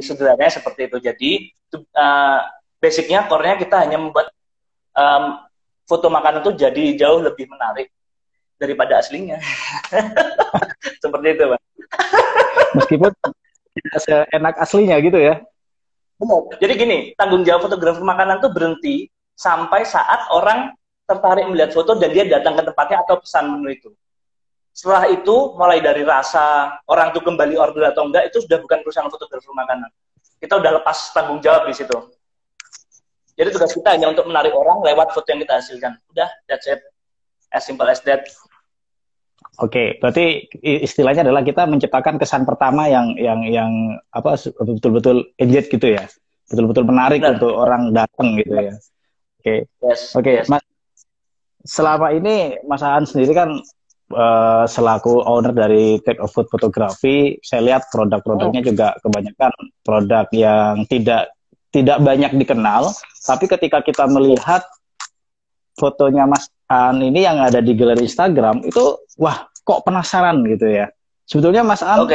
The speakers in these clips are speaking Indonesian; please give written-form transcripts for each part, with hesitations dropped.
sederhananya seperti itu. Jadi basicnya core-nya kita hanya membuat foto makanan itu jadi jauh lebih menarik daripada aslinya. Seperti itu, Pak. Meskipun tidak seenak aslinya gitu ya. Benar. Jadi gini, tanggung jawab fotografer makanan itu berhenti sampai saat orang tertarik melihat foto dan dia datang ke tempatnya atau pesan menu itu. Setelah itu, mulai dari rasa orang itu kembali order atau enggak, itu sudah bukan perusahaan fotografer makanan. Kita udah lepas tanggung jawab di situ. Jadi tugas kita hanya untuk menarik orang lewat foto yang kita hasilkan. Udah, that's it. As simple as that. Oke, berarti istilahnya adalah kita menciptakan kesan pertama yang apa betul-betul engage gitu ya. Betul-betul menarik untuk orang datang gitu ya. Oke. Yes, Oke, yes. Mas. Selama ini Mas Aan sendiri kan selaku owner dari Take a Food Fotografi, saya lihat produk-produknya juga kebanyakan produk yang tidak banyak dikenal, tapi ketika kita melihat fotonya Mas Aan ini yang ada di galeri Instagram itu, wah, kok penasaran gitu ya. Sebetulnya Mas Aan,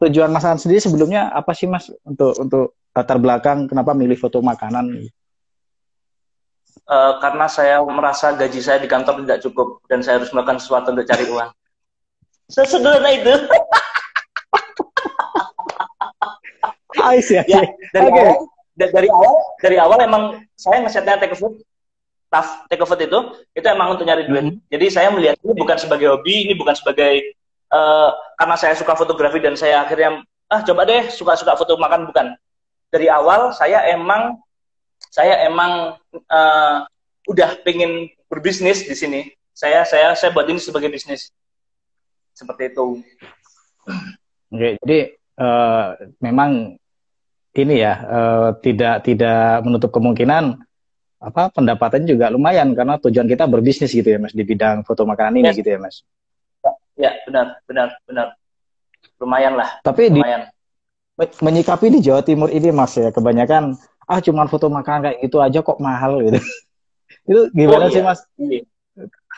tujuan Mas Aan sendiri sebelumnya apa sih Mas untuk latar belakang kenapa milih foto makanan? Karena saya merasa gaji saya di kantor tidak cukup dan saya harus melakukan sesuatu untuk cari uang. Sesederhana itu. Ya. Dari awal emang saya ngesetnya Take a Food itu emang untuk nyari duit. Jadi saya melihat ini bukan sebagai hobi, ini bukan sebagai karena saya suka fotografi dan saya akhirnya coba deh suka-suka foto makan, bukan. Dari awal saya emang udah pengen berbisnis di sini. Saya buat ini sebagai bisnis. Seperti itu. Oke, jadi memang ini ya tidak menutup kemungkinan apa pendapatan juga lumayan karena tujuan kita berbisnis gitu ya Mas di bidang foto makanan ini gitu ya Mas. Ya, benar. Lumayan lah. Tapi lumayan. Menyikapi di Jawa Timur ini Mas ya, kebanyakan cuman foto makanan kayak gitu aja kok mahal gitu. Itu gimana sih Mas?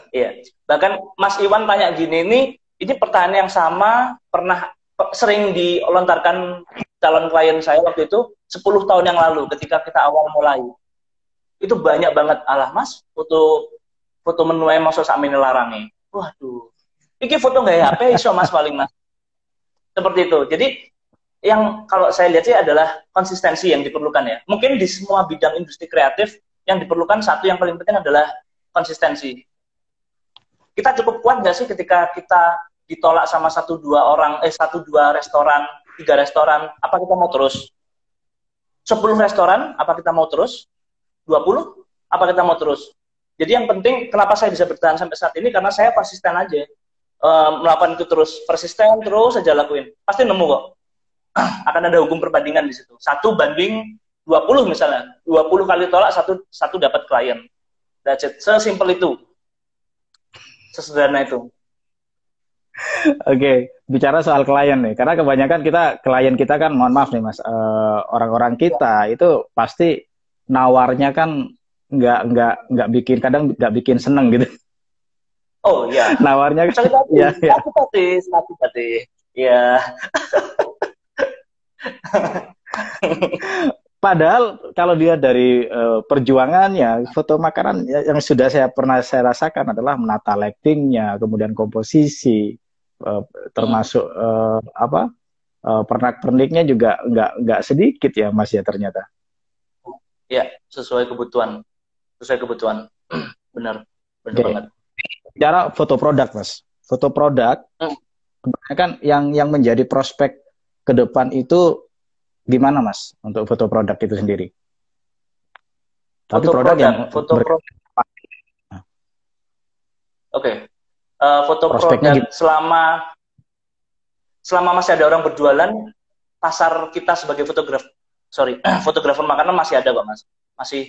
Iya. Bahkan Mas Iwan tanya gini, ini pertanyaan yang sama pernah sering dilontarkan calon klien saya waktu itu 10 tahun yang lalu ketika kita awal mulai. Itu banyak banget, alah Mas, foto menu yang masuk sak mene larange. Waduh. Iki foto nggak HP iso Mas paling Mas. Seperti itu. Jadi yang kalau saya lihat sih adalah konsistensi yang diperlukan ya. Mungkin di semua bidang industri kreatif yang diperlukan satu yang paling penting adalah konsistensi. Kita cukup kuat nggak sih ketika kita ditolak sama 1-2 restoran, 3 restoran, apa kita mau terus? 10 restoran, apa kita mau terus? 20, apa kita mau terus? Jadi yang penting kenapa saya bisa bertahan sampai saat ini karena saya konsisten aja. Melakukan itu terus, persisten terus saja lakuin. Pasti nemu kok. Akan ada hukum perbandingan di situ. 1:20 misalnya. 20 kali tolak, satu dapat klien. That's it. Sesimpel itu. Sesederhana itu. Oke, bicara soal klien nih. Karena kebanyakan klien kita kan, mohon maaf nih Mas, orang-orang kita itu pasti nawarnya kan nggak bikin, kadang nggak bikin seneng gitu. Oh iya. Nawarnya kan. Sakit hati. Ya. Padahal kalau dia dari perjuangannya, foto makanan yang sudah pernah saya rasakan adalah menata lightingnya, kemudian komposisi, termasuk pernak-perniknya juga nggak sedikit ya Mas ya ternyata. Ya, sesuai kebutuhan. Benar banget. Bicara foto produk Mas, foto produk kebanyakan yang menjadi prospek ke depan itu gimana Mas untuk foto produk itu sendiri? Tapi foto produk produk selama masih ada orang berjualan, pasar kita sebagai fotografer makanan masih ada kok Mas.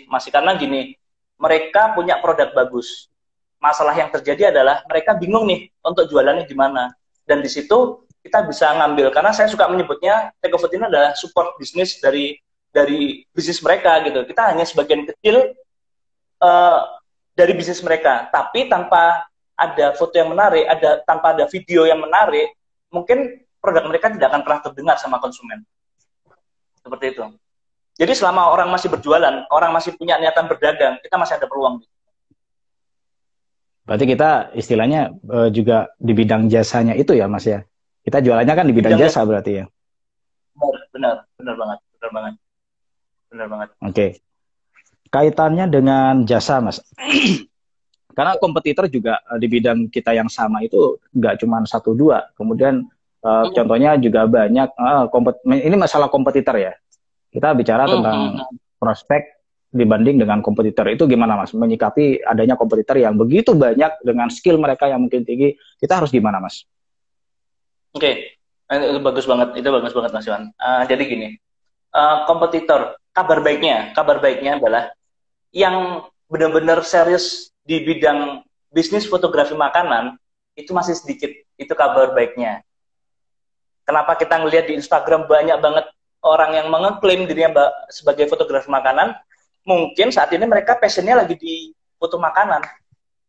Masih karena gini, mereka punya produk bagus. Masalah yang terjadi adalah mereka bingung nih untuk jualannya gimana. Dan di situ kita bisa ngambil, karena saya suka menyebutnya Take a Food ini adalah support bisnis dari bisnis mereka gitu. Kita hanya sebagian kecil dari bisnis mereka, tapi tanpa ada foto yang menarik, tanpa ada video yang menarik, mungkin produk mereka tidak akan pernah terdengar sama konsumen. Seperti itu. Jadi selama orang masih berjualan, orang masih punya niatan berdagang, kita masih ada peluang. Berarti kita istilahnya juga di bidang jasanya itu ya Mas ya. Kita jualannya kan di bidang Bidang jasa jasa. berarti ya. Benar banget, benar banget, benar banget. Oke. Kaitannya dengan jasa Mas. Karena kompetitor juga di bidang kita yang sama itu nggak cuma satu dua. Kemudian contohnya juga banyak. Ini masalah kompetitor ya. Kita bicara tentang prospek dibanding dengan kompetitor. Itu gimana Mas? Menyikapi adanya kompetitor yang begitu banyak dengan skill mereka yang mungkin tinggi. Kita harus gimana Mas? Oke. Itu bagus banget. Itu bagus banget Mas Iwan. Jadi gini. Kompetitor. Kabar baiknya adalah yang benar-benar serius di bidang bisnis fotografi makanan itu masih sedikit. Itu kabar baiknya. Kenapa kita ngelihat di Instagram banyak banget orang yang mengeklaim dirinya sebagai fotografer makanan? Mungkin saat ini mereka passionnya lagi di foto makanan.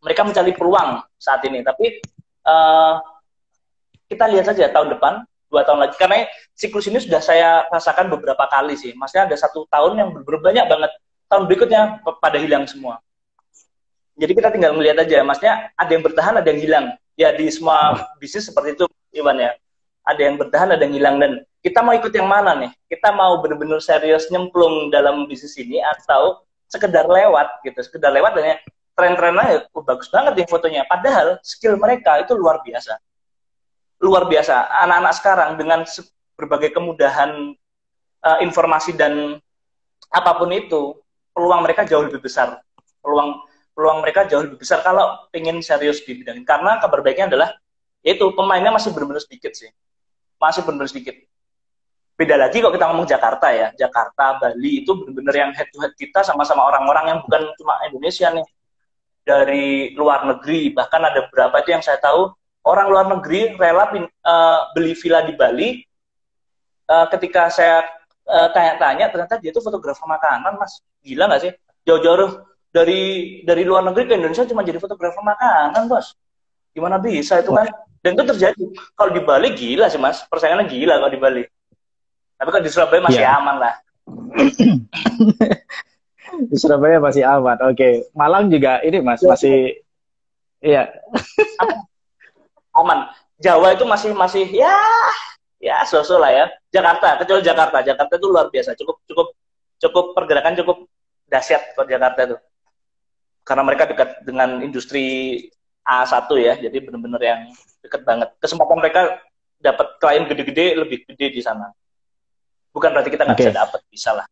Mereka mencari peluang saat ini. Tapi kita lihat saja tahun depan, 2 tahun lagi. Karena siklus ini sudah saya rasakan beberapa kali sih. Maksudnya ada 1 tahun yang banyak banget. Tahun berikutnya pada hilang semua. Jadi kita tinggal melihat aja, maksudnya ada yang bertahan, ada yang hilang. Ya di semua bisnis seperti itu, Iwan ya. Ada yang bertahan, ada yang hilang. Dan kita mau ikut yang mana nih? Kita mau benar-benar serius nyemplung dalam bisnis ini atau sekedar lewat gitu. Sekedar lewat dan ya, tren-trennya bagus banget nih fotonya. Padahal skill mereka itu luar biasa. Luar biasa. Anak-anak sekarang dengan berbagai kemudahan informasi dan apapun itu, peluang mereka jauh lebih besar. Peluang mereka jauh lebih besar kalau ingin serius di bidang ini. Karena kabar baiknya adalah, yaitu pemainnya masih benar-benar sedikit sih. Masih benar-benar sedikit. Beda lagi kalau kita ngomong Jakarta ya. Jakarta, Bali itu benar-benar yang head to head kita sama-sama orang-orang yang bukan cuma Indonesia nih. Dari luar negeri. Bahkan ada beberapa itu yang saya tahu, orang luar negeri rela beli villa di Bali. Ketika saya tanya-tanya, ternyata dia itu fotografer makanan, Mas. Gila nggak sih? Jauh-jauh dari luar negeri ke Indonesia cuma jadi fotografer makanan, Bos. Gimana bisa itu kan? Dan itu terjadi. Kalau di Bali gila sih, Mas. Persaingannya gila kalau di Bali. Tapi kalau di Surabaya masih aman lah. Di Surabaya masih aman. Oke. Malang juga ini, Mas, masih iya. Aman. Jawa itu masih ya so-so lah ya. Jakarta, kecuali Jakarta. Jakarta itu luar biasa. Cukup pergerakan cukup dahsyat kalau Jakarta itu. Karena mereka dekat dengan industri A1 ya, jadi benar-benar yang dekat banget. Kesempatan mereka dapat klien gede-gede lebih gede di sana. Bukan berarti kita nggak bisa dapat, bisa lah.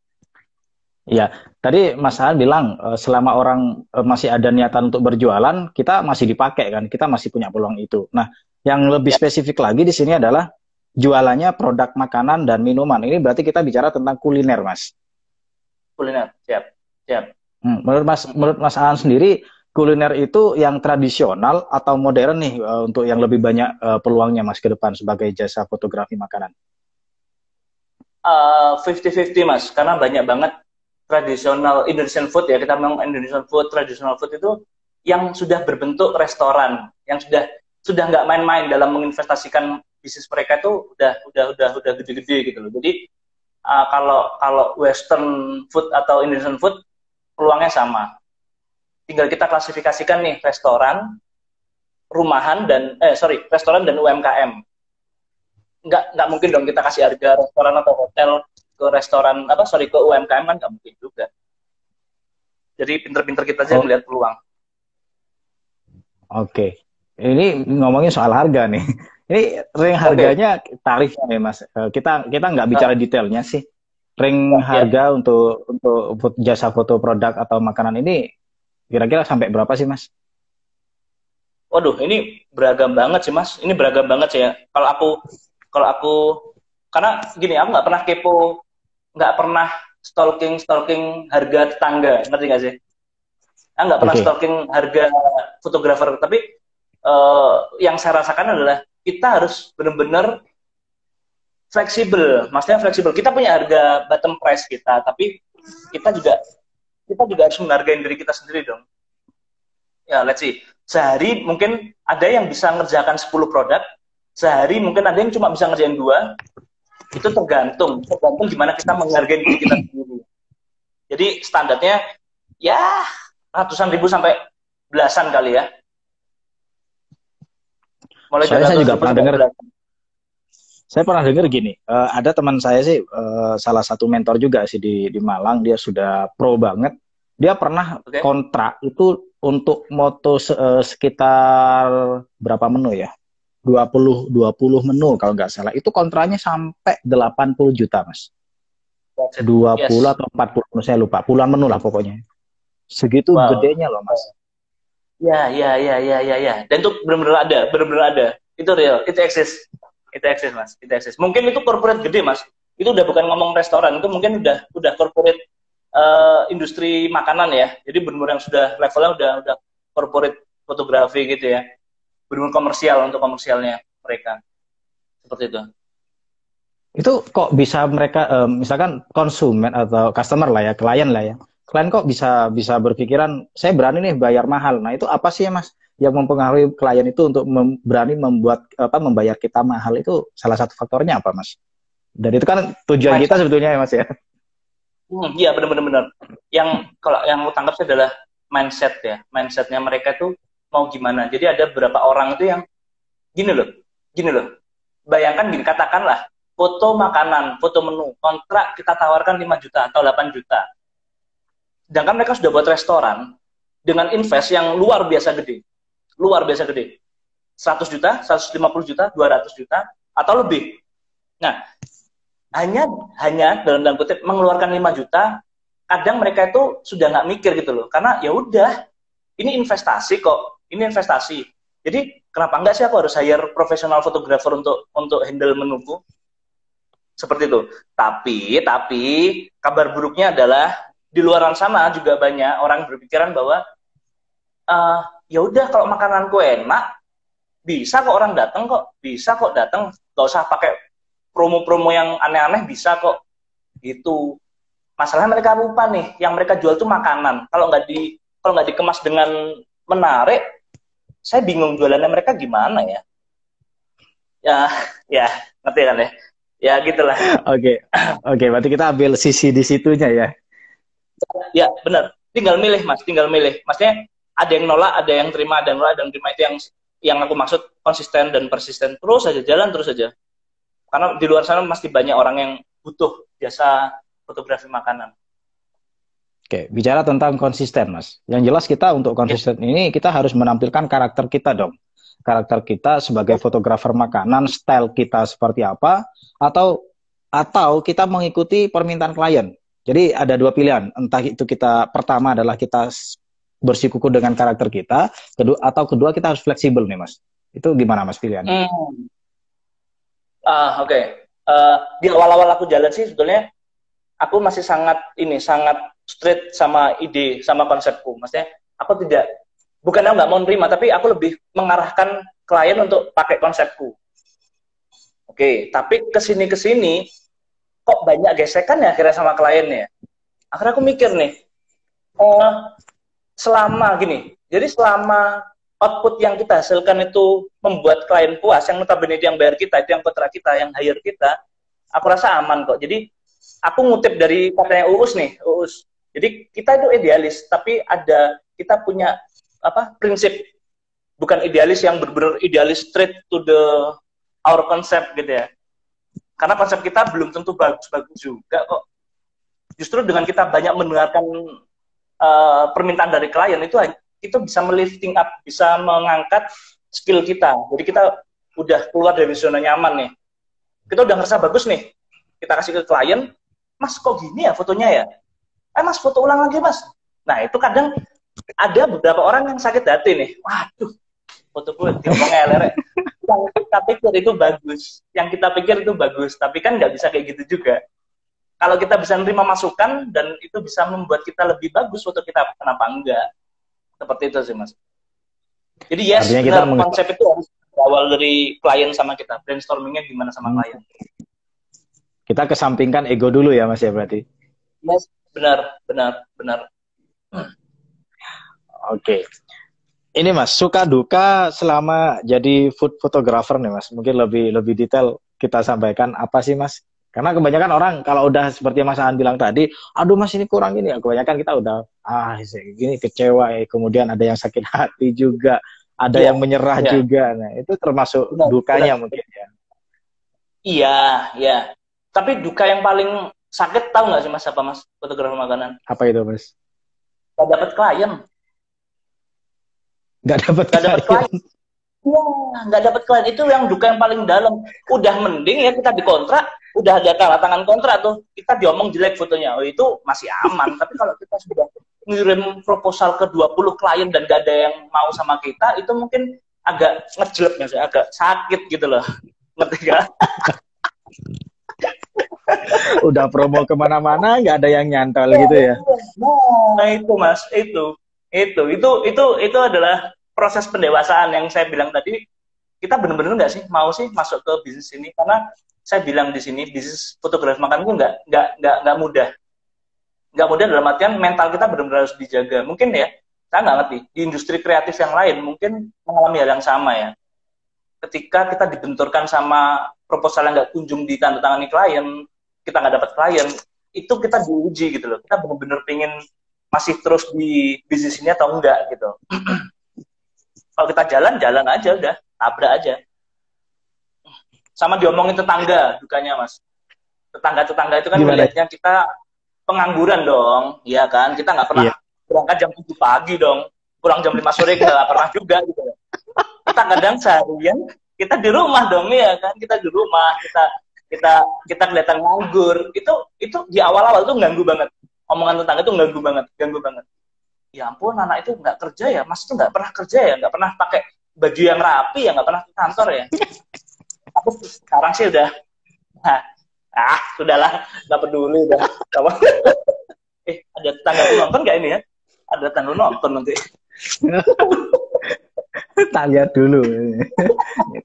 Ya, tadi Mas Han bilang selama orang masih ada niatan untuk berjualan, kita masih dipakai kan, kita masih punya peluang itu. Nah, yang lebih spesifik lagi di sini adalah jualannya produk makanan dan minuman. Ini berarti kita bicara tentang kuliner, Mas. Kuliner, siap. Menurut Mas Aan sendiri, kuliner itu yang tradisional atau modern nih untuk yang lebih banyak peluangnya Mas ke depan sebagai jasa fotografi makanan? 50-50 Mas, karena banyak banget tradisional Indonesian food ya, kita ngomong Indonesian food, traditional food itu yang sudah berbentuk restoran, yang sudah nggak main-main dalam menginvestasikan bisnis mereka itu udah gede-gede gitu loh. Jadi kalau Western food atau Indonesian food peluangnya sama. Tinggal kita klasifikasikan nih restoran, rumahan restoran dan UMKM. Nggak mungkin dong kita kasih harga restoran atau hotel ke restoran ke UMKM kan nggak mungkin juga. Jadi pinter-pinter kita aja melihat peluang. Oke. Ini ngomongin soal harga nih. Ini ring harganya tarifnya nih Mas. Kita nggak bicara detailnya sih. Ring harga untuk jasa foto produk atau makanan ini kira-kira sampai berapa sih Mas? Waduh, ini beragam banget sih Mas. Ini beragam banget sih ya. Kalau aku karena gini, aku nggak pernah kepo, nggak pernah stalking harga tetangga, ngerti nggak sih? Aku nggak pernah stalking harga fotografer, tapi yang saya rasakan adalah kita harus benar-benar fleksibel. Maksudnya fleksibel. Kita punya harga bottom price kita, tapi kita juga harus menghargai diri kita sendiri dong. Ya, let's see. Sehari mungkin ada yang bisa ngerjakan 10 produk, sehari mungkin ada yang cuma bisa ngerjain 2, Itu tergantung gimana kita menghargai diri kita sendiri. Jadi standarnya ya ratusan ribu sampai belasan kali ya. Mulai dari Saya juga pernah dengar. belasan. Saya pernah dengar gini, ada teman saya sih, salah satu mentor juga sih di Malang, dia sudah pro banget. Dia pernah kontrak itu untuk moto sekitar berapa menu ya? 20 menu kalau nggak salah. Itu kontraknya sampai 80 juta, Mas. 20 atau 40 menu, saya lupa. Puluhan menu lah pokoknya. Segitu gedenya loh, Mas. Ya. Dan itu benar-benar ada. Itu real, itu eksis. Mas. Itu eksis. Mungkin itu corporate gede, Mas. Itu udah bukan ngomong restoran, itu mungkin udah corporate industri makanan ya. Jadi benar-benar yang sudah levelnya udah corporate fotografi gitu ya. Benar-benar komersial untuk komersialnya mereka. Seperti itu. Itu kok bisa mereka misalkan konsumen atau customer lah ya, klien lah ya. Klien kok bisa berpikiran saya berani nih bayar mahal. Nah, itu apa sih ya, Mas? Yang mempengaruhi klien itu untuk berani membayar kita mahal, itu salah satu faktornya apa, Mas? Dan itu kan tujuan kita sebetulnya ya, Mas ya. Iya, benar-benar. Yang kalau yang tangkap sih adalah mindset ya. Mindsetnya mereka tuh mau gimana. Jadi ada beberapa orang itu yang gini loh. Bayangkan gini, katakanlah foto makanan, foto menu, kontrak kita tawarkan 5 juta atau 8 juta. Sedangkan mereka sudah buat restoran dengan invest yang luar biasa gede. 100 juta, 150 juta, 200 juta, atau lebih. Nah, hanya dalam kutip mengeluarkan 5 juta, kadang mereka itu sudah nggak mikir gitu loh. Karena ya udah, ini investasi kok. Ini investasi. Jadi, kenapa enggak sih aku harus hire profesional fotografer untuk handle menuku? Seperti itu. Tapi kabar buruknya adalah di luar sana juga banyak orang berpikiran bahwa ya udah kalau makananku enak, bisa kok orang datang kok, nggak usah pakai promo-promo yang aneh-aneh, bisa kok. Gitu. Masalahnya mereka lupa nih, yang mereka jual tuh makanan. Kalau nggak dikemas dengan menarik, saya bingung jualannya mereka gimana ya. Ya, ngerti kan ya? Ya gitulah. Oke, berarti kita ambil sisi di situnya ya. Ya, benar. Tinggal milih, Mas. Maksudnya ada yang nolak, ada yang terima, ada yang nolak, ada yang terima. Itu yang aku maksud konsisten dan persisten. Terus aja, jalan terus aja. Karena di luar sana pasti banyak orang yang butuh jasa fotografi makanan. Oke, bicara tentang konsisten, Mas. Yang jelas kita untuk konsisten ini, kita harus menampilkan karakter kita dong. Karakter kita sebagai fotografer makanan, style kita seperti apa, atau kita mengikuti permintaan klien. Jadi ada dua pilihan, entah itu kita pertama adalah kita bersikukuh dengan karakter kita, kedua kita harus fleksibel nih, Mas. Itu gimana, Mas, pilihannya? Oke. Di awal-awal aku jalan sih sebetulnya aku masih sangat straight sama ide, sama konsepku. Maksudnya aku bukan aku nggak mau nerima, tapi aku lebih mengarahkan klien untuk pakai konsepku. Oke, tapi kesini kok banyak gesekan ya akhirnya sama kliennya. Akhirnya aku mikir nih, selama output yang kita hasilkan itu membuat klien puas, yang notabene yang bayar kita, itu yang kontrak kita, yang hire kita, aku rasa aman kok. Jadi aku ngutip dari katanya Uus. Jadi kita itu idealis, tapi kita punya prinsip, bukan idealis yang benar-benar idealis straight to our concept gitu ya. Karena konsep kita belum tentu bagus-bagus juga kok. Justru dengan kita banyak mendengarkan permintaan dari klien, itu bisa melifting up, bisa mengangkat skill kita. Jadi kita udah keluar dari zona nyaman nih. Kita udah ngerasa bagus nih. Kita kasih ke klien, Mas kok gini ya fotonya ya? Mas foto ulang lagi, Mas. Nah, itu kadang ada beberapa orang yang sakit hati nih. Waduh, foto gue diomongnya lerek. Yang kita pikir itu bagus. Tapi kan nggak bisa kayak gitu juga. Kalau kita bisa menerima masukan dan itu bisa membuat kita lebih bagus foto kita, kenapa enggak? Seperti itu sih, Mas. Jadi yes, benar, konsep itu harus berawal dari klien sama kita. Brainstormingnya gimana sama klien. Kita kesampingkan ego dulu ya, Mas ya, berarti? Yes, benar. Oke. Ini Mas, suka duka selama jadi food photographer nih Mas. Mungkin lebih detail kita sampaikan apa sih Mas Karena kebanyakan orang kalau udah seperti Mas Aan bilang tadi, aduh Mas ini kurang ini ya. Kebanyakan kita udah gini kecewa ya. Kemudian ada yang sakit hati juga, ada Iya, yang menyerah iya. juga. Nah, itu termasuk Benar, benar. dukanya mungkin ya. Iya, iya. Tapi duka yang paling sakit tahu nggak sih Mas apa Mas fotografer makanan? Apa itu Mas? Nggak dapat klien, Nggak dapat nggak dapat klien. klien. Iya, nggak dapat klien itu yang duka yang paling dalam. Udah mending ya kita dikontrak, udah ada tanda tangan kontrak tuh, kita diomong jelek fotonya, oh itu masih aman. Tapi kalau kita sudah ngirim proposal ke 20 klien dan gak ada yang mau sama kita, itu mungkin agak ngejelek ya, agak sakit gitu loh. Ngerti gak? Udah promo kemana-mana, nggak ada yang nyantol gitu ya. Nah itu Mas, itu adalah proses pendewasaan yang saya bilang tadi. Kita benar-benar nggak sih mau sih masuk ke bisnis ini, karena saya bilang di sini bisnis fotografi makan itu nggak mudah. Nggak mudah dalam artian mental kita benar-benar harus dijaga. Mungkin ya, saya nggak ngerti di industri kreatif yang lain mungkin mengalami hal yang sama ya. Ketika kita dibenturkan sama proposal yang nggak kunjung ditandatangani klien, kita nggak dapat klien, itu kita diuji gitu loh. Kita benar-benar pengen masih terus di bisnis ini atau enggak gitu. Kalau kita jalan aja udah, tabrak aja. Sama diomongin tetangga, dukanya Mas. Tetangga-tetangga itu kan melihatnya kita pengangguran dong, ya kan? Kita nggak pernah berangkat jam 7 pagi dong, pulang jam 5 sore nggak pernah juga gitu. Kita kadang seharian kita di rumah dong ya kan, kita di rumah, kita kelihatan nganggur. Itu di awal-awal tuh ganggu banget. Omongan tetangga tuh ganggu banget. Ya ampun, anak itu nggak kerja ya, Mas itu nggak pernah kerja ya, nggak pernah pakai baju yang rapi ya, nggak pernah ke kantor ya. Aku sekarang sih udah, sudahlah, nggak peduli udah. Ada tetangga tuh nonton nggak ini ya? Ada tetangga nonton nanti. Tak lihat dulu.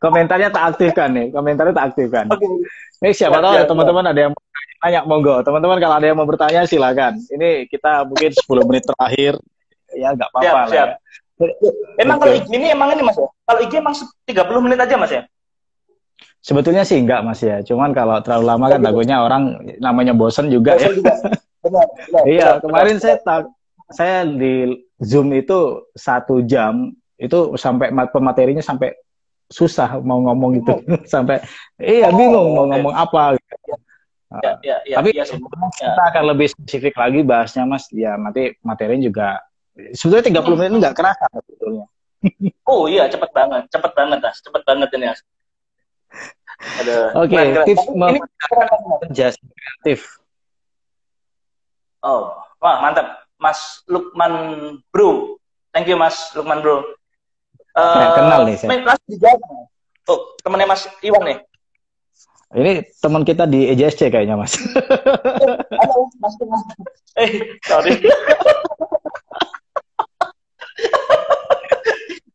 Komentarnya tak aktifkan nih. Komentarnya tak aktifkan. Ini siapa tahu ya teman-teman ada yang mau tanya, monggo. Teman-teman kalau ada yang mau bertanya silakan. Ini kita mungkin 10 menit terakhir. Ya nggak apa-apa lah. Ya. Emang kalau IG ini Mas ya? Kalau IG emang 30 menit aja Mas ya? Sebetulnya sih enggak Mas ya. Cuman kalau terlalu lama kan takutnya orang namanya bosen juga ya. Benar. Iya, kemarin saya di Zoom itu 1 jam. Itu sampai pematerinya sampai susah mau ngomong itu sampai bingung mau ngomong apa gitu. Tapi kita akan lebih spesifik lagi bahasnya Mas ya, nanti materinya juga sebetulnya 30 menit nggak kerasa sebetulnya. Oh iya, cepet banget ini Mas. Oke, tips menjadi kreatif. Oh, wah mantap Mas Lukman Bro. Thank you Mas Lukman Bro. Kenal nih saya. Oh, temennya Mas Iwan nih. Ini teman kita di EJSC kayaknya Mas. Halo Mas Iwan. Sorry.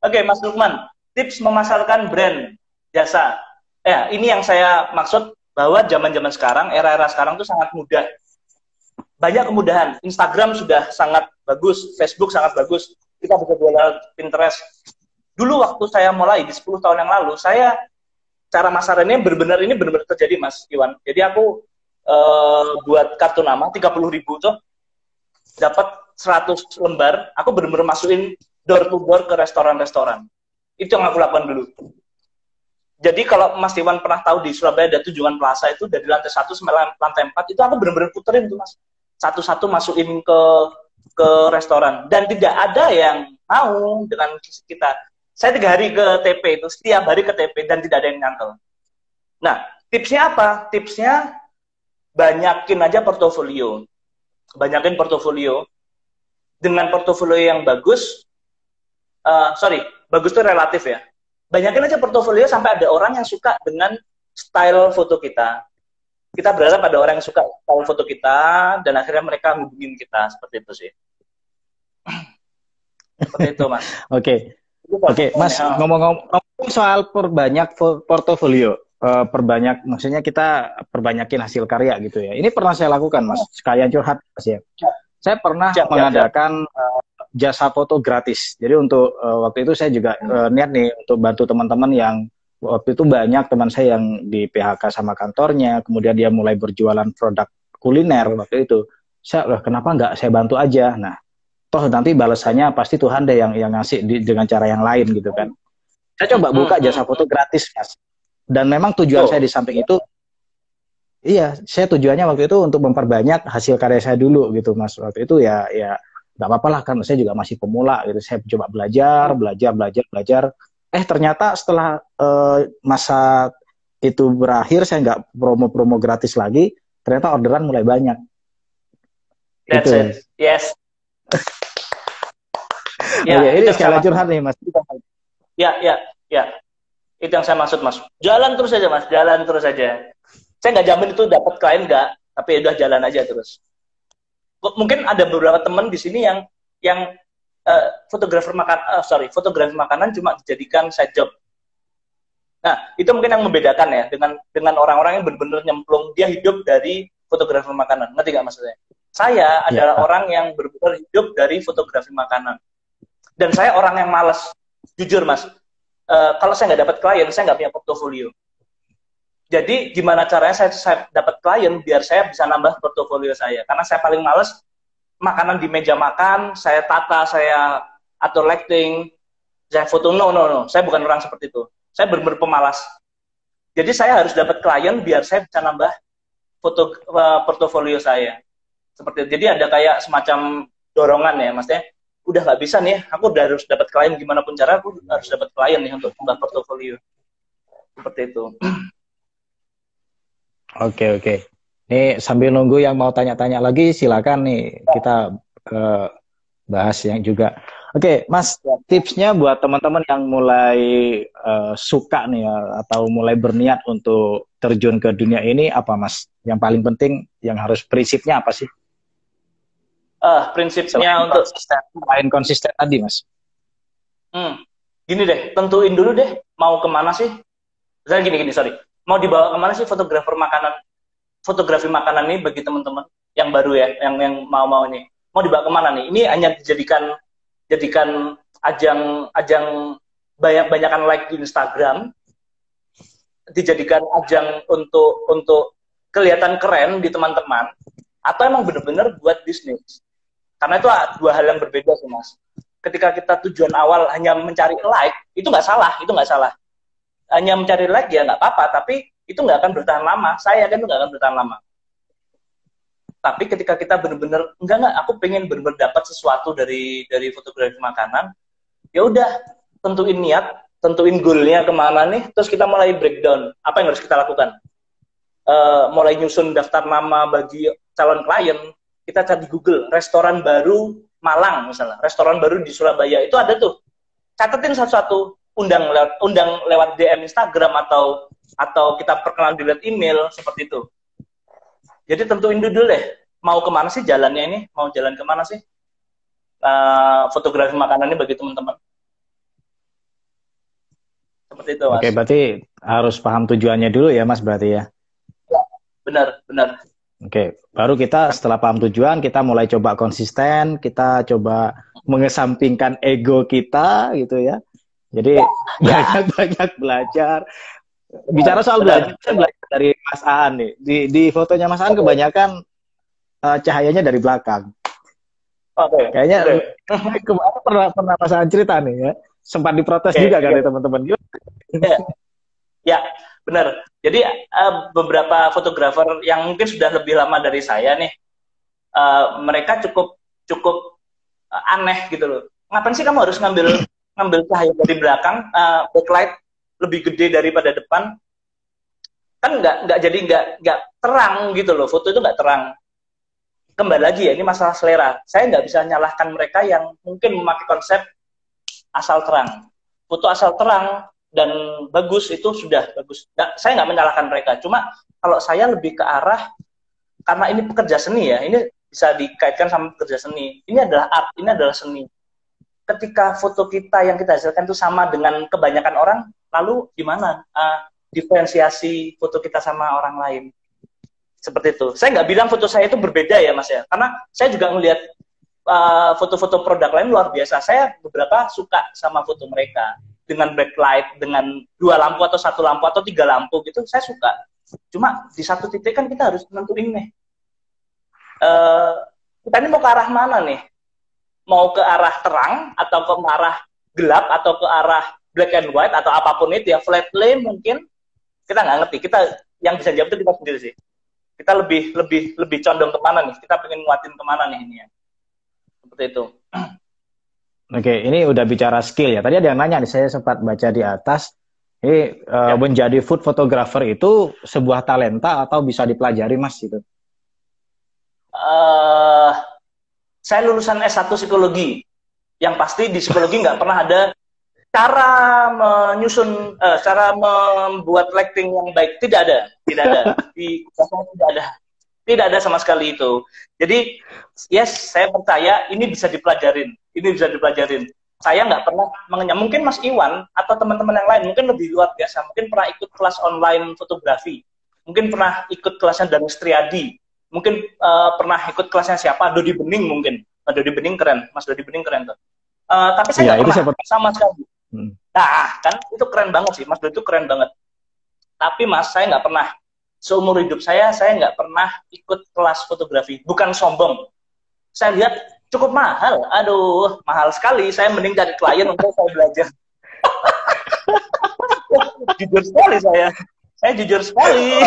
Oke, Mas Lukman, tips memasarkan brand jasa. Ini yang saya maksud bahwa zaman-zaman sekarang, era-era sekarang tuh sangat mudah. Banyak kemudahan. Instagram sudah sangat bagus, Facebook sangat bagus. Kita bisa jualan Pinterest. Dulu waktu saya mulai di 10 tahun yang lalu, cara masarannya benar-benar terjadi Mas Iwan. Jadi aku buat kartu nama 30.000 tuh dapat 100 lembar. Aku benar-benar masukin door to door ke restoran-restoran. Itu yang aku lakukan dulu. Jadi kalau Mas Iwan pernah tahu di Surabaya ada Tunjungan Plaza itu dari lantai 1 sampai lantai 4 itu aku benar-benar puterin tuh Mas. Satu-satu masukin ke restoran dan tidak ada yang mau dengan kita. Saya 3 hari ke TP itu, setiap hari ke TP dan tidak ada yang nyantol. Nah, tipsnya apa? Tipsnya banyakin aja portofolio. Banyakin portofolio. Dengan portofolio yang bagus, bagus itu relatif ya. Banyakin aja portofolio sampai ada orang yang suka dengan style foto kita. Kita berharap ada orang yang suka style foto kita dan akhirnya mereka hubungin kita seperti itu sih. Seperti itu Mas. Oke, Mas, ngomong soal perbanyak portofolio, maksudnya kita perbanyakin hasil karya gitu ya. Ini pernah saya lakukan Mas, sekalian curhat Mas ya. Saya pernah mengadakan jasa foto gratis. Jadi untuk waktu itu saya juga niat nih untuk bantu teman-teman yang waktu itu banyak teman saya yang di PHK sama kantornya, kemudian dia mulai berjualan produk kuliner waktu itu. Saya, kenapa nggak saya bantu aja? Nah, toh nanti balasannya pasti Tuhan deh yang ngasih dengan cara yang lain gitu kan. Saya coba buka jasa foto gratis, Mas. Dan memang tujuan saya di samping itu, iya, saya tujuannya waktu itu untuk memperbanyak hasil karya saya dulu gitu, Mas. Waktu itu ya nggak apa-apa lah, kan saya juga masih pemula gitu. Saya coba belajar. Ternyata setelah masa itu berakhir, saya nggak promo-promo gratis lagi, ternyata orderan mulai banyak. That's gitu. It. Yes. Ya, ini sekali curhat nih, Mas. Ya. Itu yang saya maksud, Mas. Jalan terus aja, Mas. Jalan terus aja. Saya nggak jamin itu dapat klien nggak, tapi udah jalan aja terus. Mungkin ada beberapa teman di sini yang fotografi makanan cuma dijadikan side job. Nah, itu mungkin yang membedakan ya dengan orang-orang yang benar-benar nyemplung, dia hidup dari fotografi makanan. Ngerti nggak maksudnya? Saya adalah orang yang benar-benar hidup dari fotografi makanan. Dan saya orang yang malas. Jujur, Mas. Kalau saya nggak dapat klien, saya nggak punya portofolio. Jadi, gimana caranya saya dapat klien biar saya bisa nambah portofolio saya? Karena saya paling malas makanan di meja makan, saya tata, saya atur lighting, saya foto. No. Saya bukan orang seperti itu. Saya benar-benar pemalas. Jadi saya harus dapat klien biar saya bisa nambah portofolio saya. Seperti itu. Jadi ada kayak semacam dorongan ya, maksudnya udah nggak bisa nih, aku udah harus dapat klien gimana pun cara, aku harus dapat klien nih untuk nambah portofolio. Seperti itu. Oke. Nih sambil nunggu yang mau tanya-tanya lagi, silakan nih kita bahas yang juga. Oke, Mas, tipsnya buat teman-teman yang mulai suka nih ya, atau mulai berniat untuk terjun ke dunia ini apa, Mas? Yang paling penting, yang harus prinsipnya apa sih? Prinsipnya selain konsisten tadi, Mas. Gini deh, tentuin dulu deh mau kemana sih. Misalnya gini, mau dibawa kemana sih fotografi makanan ini bagi teman-teman yang baru ya, yang mau ini, mau dibawa kemana nih? Ini hanya dijadikan ajang banyakan like di Instagram, dijadikan ajang untuk kelihatan keren di teman-teman, atau emang bener-bener buat bisnis? Karena itu dua hal yang berbeda sih, Mas. Ketika kita tujuan awal hanya mencari like, itu nggak salah. Hanya mencari like ya nggak apa-apa, tapi itu nggak akan bertahan lama. Saya yakin itu nggak akan bertahan lama. Tapi ketika kita benar-benar aku pengen benar-benar dapat sesuatu dari fotografi makanan, ya udah tentuin niat, tentuin goalnya kemana nih, terus kita mulai breakdown apa yang harus kita lakukan. Mulai nyusun daftar nama bagi calon klien, kita cari di Google restoran baru Malang misalnya, restoran baru di Surabaya, itu ada tuh. Catetin satu-satu, undang lewat DM Instagram atau kita perkenalan di email seperti itu. Jadi tentuin dulu deh, mau kemana sih jalannya ini, mau jalan kemana sih fotografi makanan ini bagi teman-teman. Seperti itu, Mas. Oke, berarti harus paham tujuannya dulu ya, Mas, berarti ya? Ya, benar. Oke, baru kita setelah paham tujuan, kita mulai coba konsisten, kita coba mengesampingkan ego kita gitu ya. Jadi banyak belajar. Bicara soal belajar, saya belajar dari Mas Aan nih. Di fotonya Mas Aan kebanyakan cahayanya dari belakang. Oke. Kayaknya kemarin pernah Mas Aan cerita nih ya. Sempat diprotes juga kan dari teman-teman. Ya, benar. Jadi beberapa fotografer yang mungkin sudah lebih lama dari saya nih, mereka cukup aneh gitu loh. Ngapain sih kamu harus ngambil cahaya dari belakang, backlight lebih gede daripada depan? Kan nggak terang gitu loh. Foto itu nggak terang. Kembali lagi ya, ini masalah selera. Saya nggak bisa nyalahkan mereka yang mungkin memakai konsep asal terang. Foto asal terang dan bagus itu sudah bagus. Saya nggak menyalahkan mereka. Cuma kalau saya lebih ke arah, karena ini pekerja seni ya, ini bisa dikaitkan sama pekerja seni. Ini adalah art, ini adalah seni. Ketika foto kita yang kita hasilkan itu sama dengan kebanyakan orang, lalu gimana diferensiasi foto kita sama orang lain? Seperti itu. Saya nggak bilang foto saya itu berbeda ya, Mas ya. Karena saya juga ngelihat foto-foto produk lain luar biasa. Saya beberapa suka sama foto mereka. dengan backlight, dengan 2 lampu atau 1 lampu atau 3 lampu gitu, saya suka. Cuma di satu titik kan kita harus nentuin nih, kita ini mau ke arah mana nih? Mau ke arah terang atau ke arah gelap atau ke arah black and white atau apapun itu ya, flat lay mungkin kita nggak ngerti. Kita yang bisa jawab itu kita sendiri sih. Kita lebih condong kemana nih? Kita pengen nguatin kemana nih ini ya? Seperti itu. Oke, ini udah bicara skill ya. Tadi ada yang nanya nih, saya sempat baca di atas. Ini menjadi food photographer itu sebuah talenta atau bisa dipelajari, Mas? Gitu. Saya lulusan S1 psikologi. Yang pasti di psikologi nggak pernah ada cara menyusun, cara membuat lighting yang baik. Tidak ada. Di tidak ada sama sekali itu. Jadi, yes, saya percaya ini bisa dipelajarin. Saya nggak pernah mengenyam. Mungkin Mas Iwan atau teman-teman yang lain mungkin lebih luar biasa. Mungkin pernah ikut kelas online fotografi. Mungkin pernah ikut kelasnya Dani Triadi. Mungkin pernah ikut kelasnya siapa? Dodi Bening mungkin. Dodi Bening keren. Mas Dodi Bening keren tuh. Tapi saya nggak pernah sama sekali. Nah, kan itu keren banget sih. Mas Dodi itu keren banget. Tapi Mas, saya nggak pernah. Seumur hidup saya nggak pernah ikut kelas fotografi. Bukan sombong. Saya lihat cukup mahal. Aduh, mahal sekali. Saya mending cari klien untuk saya belajar. Jujur sekali saya. Saya jujur sekali.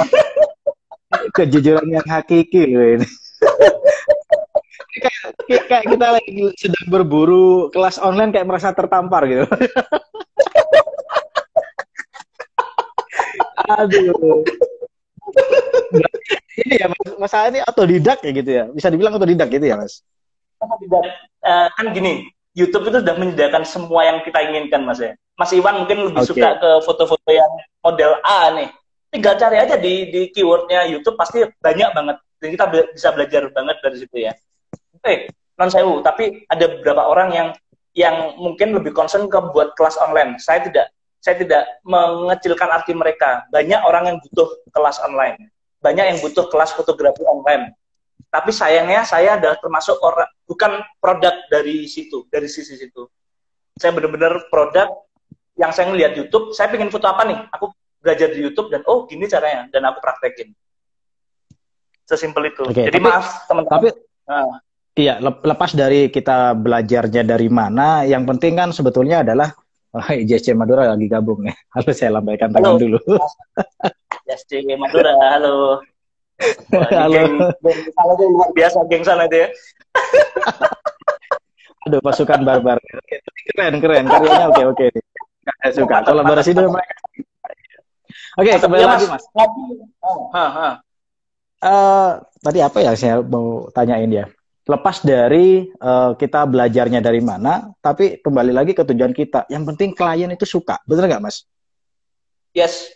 Kejujuran yang hakiki loh ini. Kayak kita lagi sedang berburu kelas online kayak merasa tertampar gitu. Aduh. Ini ya Mas ini otodidak ya gitu ya. Bisa dibilang otodidak gitu ya, Mas. Kan gini, YouTube itu sudah menyediakan semua yang kita inginkan, Mas ya. Mas Iwan mungkin lebih suka ke foto-foto yang model A nih. Tinggal cari aja di keywordnya YouTube, pasti banyak banget. Dan kita bisa belajar banget dari situ ya. Non sewu, tapi ada beberapa orang yang mungkin lebih concern ke buat kelas online. Saya tidak mengecilkan arti mereka. Banyak orang yang butuh kelas online. Banyak yang butuh kelas fotografi online. Tapi sayangnya saya adalah termasuk orang, bukan produk dari situ, dari sisi situ. Saya benar-benar produk yang saya ngeliat YouTube, saya pengen foto apa nih? Aku belajar di YouTube dan oh gini caranya, dan aku praktekin. Sesimpel itu. Oke, jadi maaf teman-teman. Tapi iya, lepas dari kita belajarnya dari mana, yang penting kan sebetulnya adalah JC Madura lagi gabung nih. Harus saya lambaikan tangan dulu. JC Madura, halo. Halo. Geng luar biasa geng sana itu ya. Aduh, pasukan barbar. Keren. Karyanya oke. Saya suka. Kolaborasi dengan mereka. Oke, kembali lagi, Mas. Tadi apa ya saya mau tanyain ya? Lepas dari kita belajarnya dari mana, tapi kembali lagi ke tujuan kita. Yang penting klien itu suka. Bener nggak, Mas? Yes.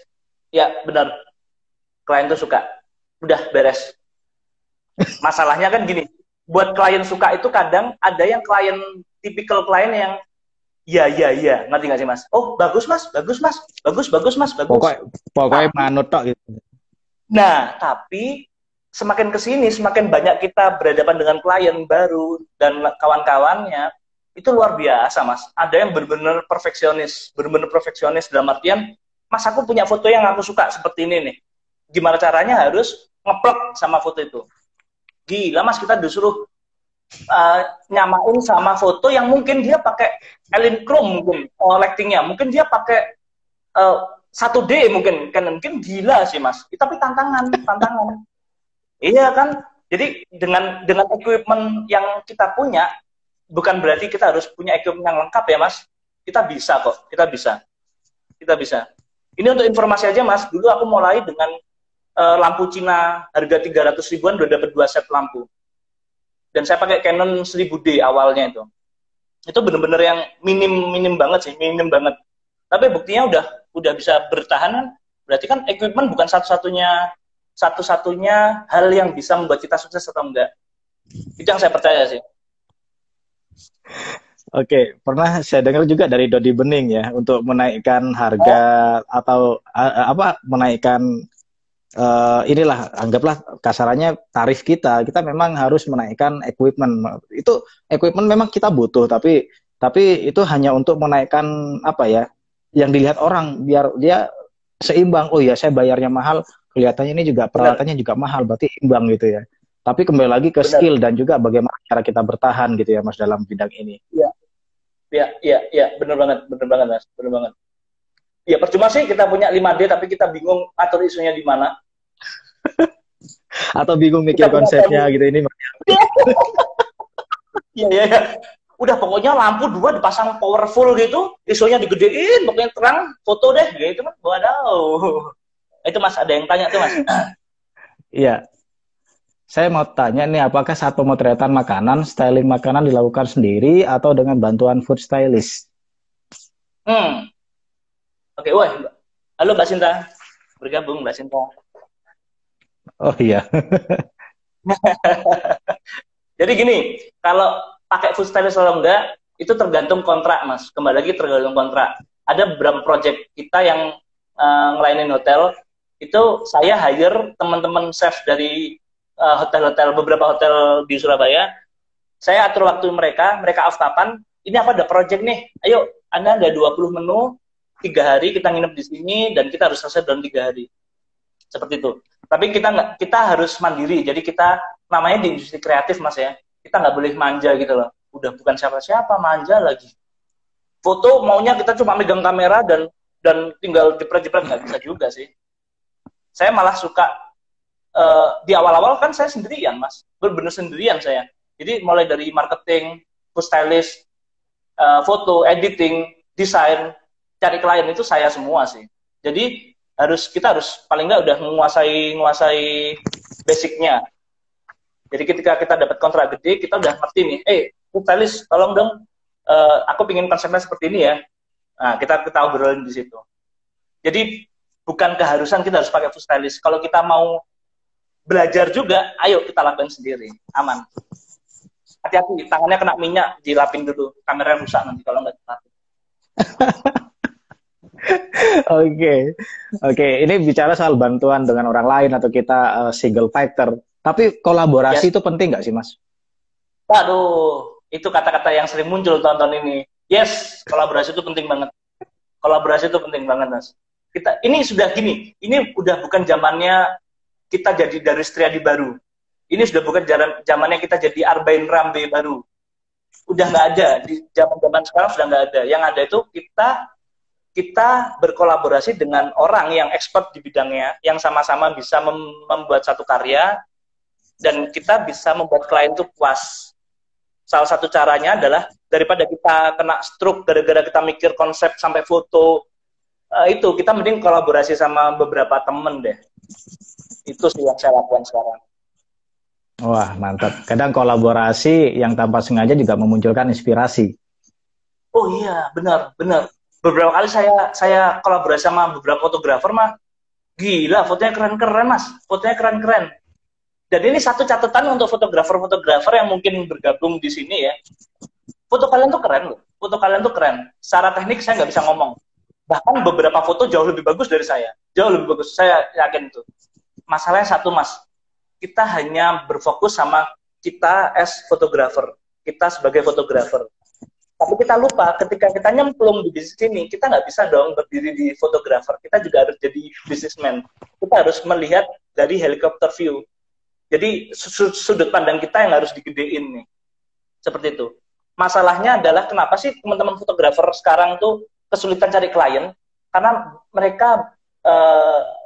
Ya, benar. Klien itu suka. Udah beres. Masalahnya kan gini, buat klien suka itu kadang ada yang klien, tipikal klien yang ya, ngerti nggak sih Mas? Oh, bagus Mas. Pokoknya manut tok gitu. Nah, tapi semakin kesini, semakin banyak kita berhadapan dengan klien baru dan kawan-kawannya, itu luar biasa Mas. Ada yang benar-benar perfeksionis dalam artian, Mas aku punya foto yang aku suka seperti ini nih. Gimana caranya harus ngeplok sama foto itu. Gila Mas, kita disuruh nyamain sama foto yang mungkin dia pakai Elinchrom mungkin lightingnya, mungkin dia pakai 1D mungkin gila sih Mas. Tapi tantangan. Iya kan? Jadi dengan equipment yang kita punya, bukan berarti kita harus punya equipment yang lengkap ya Mas. Kita bisa kok, kita bisa. Ini untuk informasi aja Mas. Dulu aku mulai dengan lampu Cina harga 300 ribuan udah dapat 2 set lampu. Dan saya pakai Canon 1000D awalnya itu. Itu bener-bener yang minim banget sih, minim banget. Tapi buktinya udah bisa bertahan kan. Berarti kan equipment bukan satu-satunya hal yang bisa membuat kita sukses atau enggak. Itu yang saya percaya sih. Oke, pernah saya dengar juga dari Dodi Bening ya untuk menaikkan harga atau menaikkan inilah anggaplah kasarannya tarif kita memang harus menaikkan equipment. Itu equipment memang kita butuh tapi itu hanya untuk menaikkan apa ya? yang dilihat orang, biar dia seimbang. Oh ya, saya bayarnya mahal, kelihatannya ini juga Benar, peralatannya juga mahal, berarti imbang gitu ya. Tapi kembali lagi ke benar. skill dan juga bagaimana cara kita bertahan gitu ya Mas dalam bidang ini. Iya, iya, iya, iya, benar banget Mas, benar banget. Ya percuma sih kita punya 5D tapi kita bingung atur isunya di mana. Atau bingung Kita mikir punya konsepnya gitu ini. Iya, iya, iya. Udah pokoknya lampu dua dipasang powerful gitu, isunya digedein, pokoknya terang, foto deh gitu kan. Waduh. Itu Mas ada yang tanya tuh Mas. Iya, saya mau tanya nih, apakah saat pemotretan makanan, styling makanan dilakukan sendiri atau dengan bantuan food stylist? Hmm. Oke, wah. Halo Mbak Sinta. Bergabung Mbak Sinta. Oh iya. Jadi gini, kalau pakai food stylist atau enggak, itu tergantung kontrak, Mas. Kembali lagi tergantung kontrak. Ada beberapa project kita yang ngelainin hotel, itu saya hire teman-teman chef dari hotel-hotel, beberapa hotel di Surabaya. Saya atur waktu mereka, mereka off kapan, ini apa ada project nih, ayo, Anda ada 20 menu, 3 hari kita nginep di sini, dan kita harus selesai dalam 3 hari. Seperti itu. Tapi kita harus mandiri. Jadi kita namanya di industri kreatif Mas ya. Kita nggak boleh manja gitu loh. Udah bukan siapa-siapa manja lagi. Foto maunya kita cuma megang kamera dan tinggal jepret-jepret nggak bisa juga sih. Saya malah suka di awal-awal kan saya sendirian Mas. Bener-bener sendirian saya. Jadi mulai dari marketing, food stylist, foto, editing, desain, cari klien itu saya semua sih. Jadi kita harus paling nggak udah menguasai basicnya. Jadi ketika kita dapat kontrak gede, kita udah ngerti nih, food stylist, tolong dong, aku pingin konsepnya seperti ini ya. Nah, kita obrolin di situ. Jadi bukan keharusan kita harus pakai food stylist. Kalau kita mau belajar juga, ayo kita lakukan sendiri, aman. Hati-hati, tangannya kena minyak, dilapin dulu, kameranya rusak nanti kalau nggak dilapin. Oke, oke. Ini bicara soal bantuan dengan orang lain atau kita single fighter. Tapi kolaborasi Yes. itu penting nggak sih, Mas? Waduh, itu kata-kata yang sering muncul tahun-tahun ini. Yes, kolaborasi itu penting banget. Kolaborasi itu penting banget, Mas. Ini sudah gini, ini udah bukan zamannya kita jadi dari Setiadi baru. Ini sudah bukan zamannya kita jadi Arbain Rambe baru. Udah nggak ada, di zaman-zaman sekarang sudah nggak ada. Yang ada itu kita berkolaborasi dengan orang yang expert di bidangnya, yang sama-sama bisa membuat satu karya, dan kita bisa membuat klien itu puas. Salah satu caranya adalah, daripada kita kena stroke gara-gara kita mikir konsep sampai foto, itu kita mending kolaborasi sama beberapa temen deh. Itu sih yang saya lakukan sekarang. Wah, mantap. Kadang kolaborasi yang tanpa sengaja juga memunculkan inspirasi. Oh iya, benar. Beberapa kali saya kolaborasi sama beberapa fotografer mah, gila, fotonya keren-keren Mas, fotonya keren-keren. Dan ini satu catatan untuk fotografer-fotografer yang mungkin bergabung di sini ya, foto kalian tuh keren loh, foto kalian tuh keren. Secara teknik saya nggak bisa ngomong, bahkan beberapa foto jauh lebih bagus dari saya, jauh lebih bagus, saya yakin itu. Masalahnya satu Mas, kita hanya berfokus sama kita as fotografer, kita sebagai fotografer. Tapi kita lupa, ketika kita nyemplung di bisnis ini, kita nggak bisa dong berdiri di fotografer. Kita juga harus jadi businessman. Kita harus melihat dari helikopter view. Jadi sudut pandang kita yang harus digedein nih. Seperti itu. Masalahnya adalah kenapa sih teman-teman fotografer sekarang tuh kesulitan cari klien? Karena mereka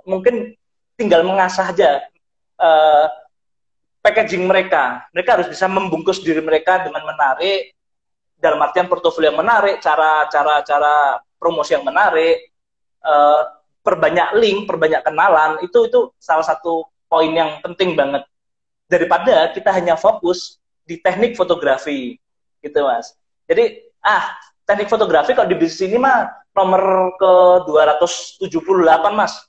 mungkin tinggal mengasah aja packaging mereka. Mereka harus bisa membungkus diri mereka dengan menarik, dalam artian portofolio yang menarik, cara promosi yang menarik, perbanyak link, perbanyak kenalan, itu salah satu poin yang penting banget. Daripada kita hanya fokus di teknik fotografi, gitu Mas. Jadi, teknik fotografi kalau di bisnis ini mah nomor ke 278 Mas.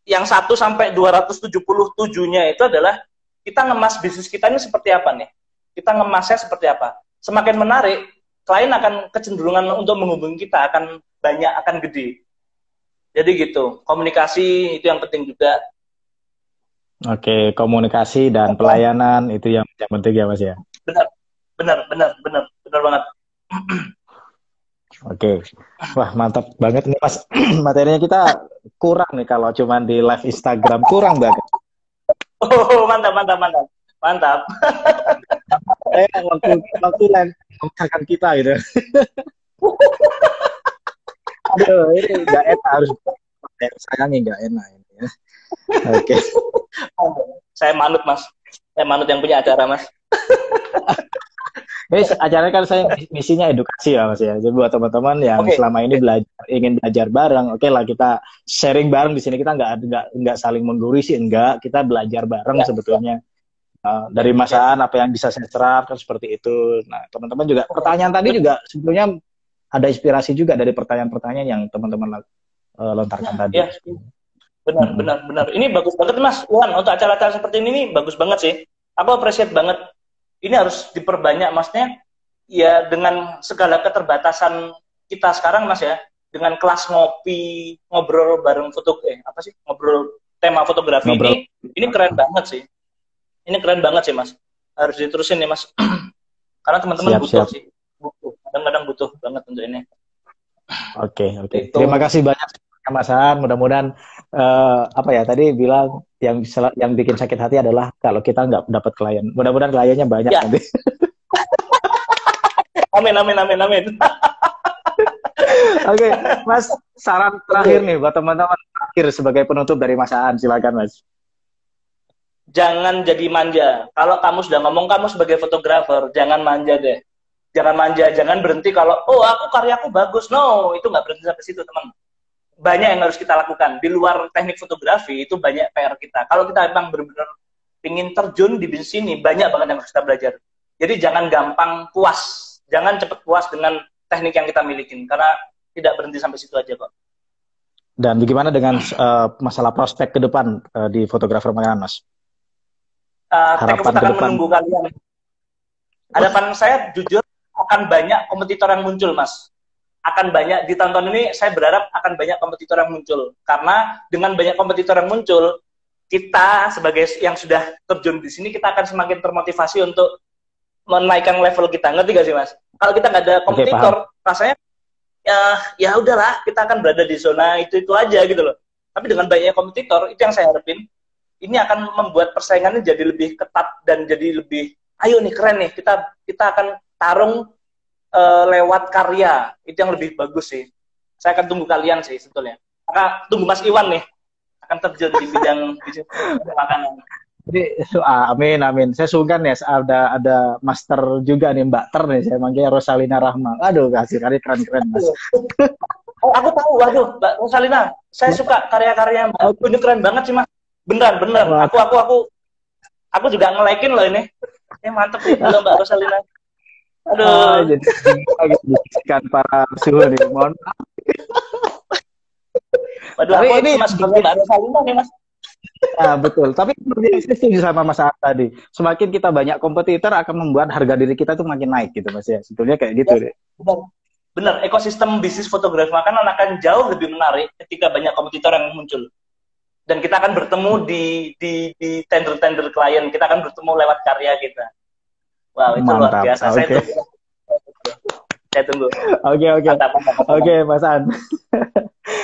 Yang 1 sampai 277-nya itu adalah kita ngemas bisnis kita ini seperti apa nih? Kita ngemasnya seperti apa? Semakin menarik, klien akan kecenderungan untuk menghubungi kita akan banyak, akan gede. Jadi gitu, komunikasi itu yang penting juga. Oke, komunikasi dan pelayanan itu yang penting ya Mas ya. Benar banget. Oke. Wah, mantap banget nih Mas. Materinya kita kurang nih kalau cuma di live Instagram, kurang banget. Oh, mantap, mantap, mantap. Mantap. Waktu waktu live membicarakan kita gitu. Aduh, ini nggak enak, harus sayangnya nggak enak ini ya. Oke. Saya manut, Mas. Saya manut yang punya acara, Mas. Guys, acaranya kan saya misinya edukasi ya Mas ya. Jadi buat teman-teman yang Oke. selama ini ingin belajar bareng, oke lah kita sharing bareng di sini. Kita nggak saling menggurui sih, enggak. Kita belajar bareng Ya, sebetulnya. Dari Mas ya. Aan apa yang bisa saya serap kan seperti itu. Nah, teman-teman juga pertanyaan tadi juga sebetulnya ada inspirasi juga dari pertanyaan-pertanyaan yang teman-teman lontarkan tadi. Ya, benar, benar, benar. Ini bagus banget, Mas. Wan, untuk acara-acara seperti ini nih, bagus banget sih. Aku appreciate banget. Ini harus diperbanyak, Masnya. Ya, dengan segala keterbatasan kita sekarang, Mas ya. Dengan kelas ngopi, ngobrol bareng apa sih? Ngobrol tema fotografi Ngobrol. ini keren banget sih. Ini keren banget sih, Mas. Harus diterusin nih, Mas. Karena teman-teman butuh sih. Butuh. Kadang-kadang butuh banget untuk ini. Oke. Itu. Terima kasih banyak Mas Han. Mudah-mudahan apa ya tadi bilang yang bikin sakit hati adalah kalau kita nggak dapat klien. Mudah-mudahan kliennya banyak Ya. nanti. Amin, amin, amin, amin. Oke, Mas, saran terakhir nih buat teman-teman terakhir sebagai penutup dari Mas Han. Silakan, Mas. Jangan jadi manja. Kalau kamu sudah ngomong kamu sebagai fotografer, jangan manja deh. Jangan manja, jangan berhenti kalau, oh aku karyaku bagus. No, itu nggak berhenti sampai situ, teman. Banyak yang harus kita lakukan. Di luar teknik fotografi, itu banyak PR kita. Kalau kita memang benar-benar ingin terjun di bisnis ini, banyak banget yang harus kita belajar. Jadi jangan gampang puas. Jangan cepat puas dengan teknik yang kita miliki. Karena tidak berhenti sampai situ aja kok. Dan bagaimana dengan masalah prospek ke depan di fotografer makanan, Mas? Teknik akan menunggu kalian. Harapan saya jujur akan banyak kompetitor yang muncul, Mas. Akan banyak di tahun-tahun ini saya berharap akan banyak kompetitor yang muncul. Karena dengan banyak kompetitor yang muncul, kita sebagai yang sudah terjun di sini kita akan semakin termotivasi untuk menaikkan level kita. Ngerti gak sih, Mas? Kalau kita nggak ada kompetitor, rasanya ya udahlah, kita akan berada di zona itu aja gitu loh. Tapi dengan banyaknya kompetitor, itu yang saya harapin. Ini akan membuat persaingannya jadi lebih ketat dan jadi lebih, ayo nih keren nih, kita akan tarung lewat karya. Itu yang lebih bagus sih. Saya akan tunggu kalian sih sebetulnya. Maka tunggu Mas Iwan nih akan terjun di bidang makanan. Jadi, amin. Saya sungkan ya ada master juga nih Mbak Ter nih. Saya manggilnya Rosalina Rahma. Aduh, kasih keren Mas. Oh, aku tahu. Waduh, Mbak Rosalina. Saya suka karya-karya Mbak. Ini keren banget sih, Mas. Bener. Aku juga nge-like-in loh ini. Mantep nih, Mbak Rosalina. Aduh. Jadi kan para suhu nih. Mohon maaf. Waduh, aku ini Mas Mbak Rosalina nih, Mas. Nah, betul. Tapi saya setuju sama Mas Aan tadi. Semakin kita banyak kompetitor akan membuat harga diri kita tuh makin naik gitu, Mas ya. Sebetulnya kayak gitu deh. Bener. Ekosistem bisnis fotografi makanan akan jauh lebih menarik ketika banyak kompetitor yang muncul. Dan kita akan bertemu di tender-tender klien. Kita akan bertemu lewat karya kita. Wow, itu mantap. Luar biasa. Okay. Saya tunggu. Oke. Oke, Mas Aan.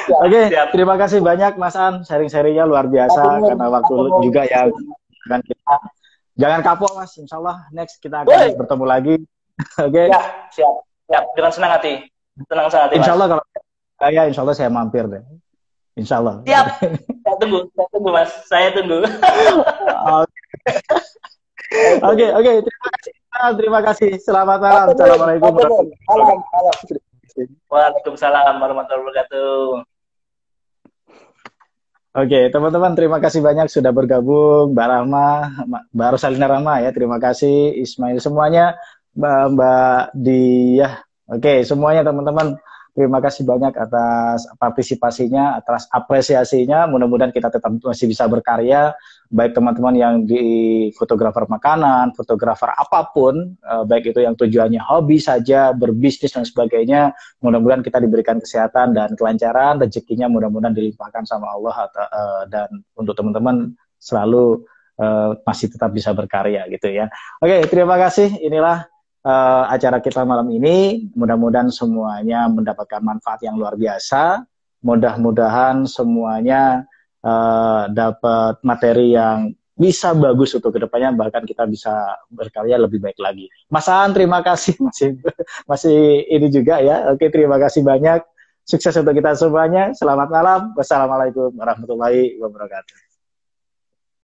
Oke, terima kasih banyak Mas Aan. Sharing-sharingnya luar biasa. Karena waktu juga ya. Dan kita jangan kapok, Mas. Insya Allah next kita akan bertemu lagi. Oke. Siap. Dengan senang hati. Insya Allah kalau insya Allah saya mampir deh. Insya Allah. Siap. Saya tunggu Mas. Saya tunggu. Oke. Terima kasih. Selamat malam. Assalamualaikum warahmatullahi wabarakatuh. Waalaikumsalam warahmatullahi wabarakatuh. Oke, teman-teman, terima kasih banyak sudah bergabung. Mbak Rahma, Mbak Rosalina Rahma ya, terima kasih. Ismail semuanya, Mbak Diah. Oke, semuanya teman-teman. Terima kasih banyak atas partisipasinya, atas apresiasinya. Mudah-mudahan kita tetap masih bisa berkarya. Baik teman-teman yang di fotografer makanan, fotografer apapun, baik itu yang tujuannya hobi saja, berbisnis dan sebagainya. Mudah-mudahan kita diberikan kesehatan dan kelancaran, rezekinya mudah-mudahan dilimpahkan sama Allah. Dan untuk teman-teman selalu masih tetap bisa berkarya gitu ya. Oke, terima kasih. Inilah acara kita malam ini. Mudah-mudahan semuanya mendapatkan manfaat yang luar biasa. Mudah-mudahan semuanya dapat materi yang bisa bagus untuk kedepannya, bahkan kita bisa berkarya lebih baik lagi. Mas Aan, terima kasih masih ini juga ya. Oke, terima kasih banyak. Sukses untuk kita semuanya. Selamat malam. Wassalamualaikum warahmatullahi wabarakatuh.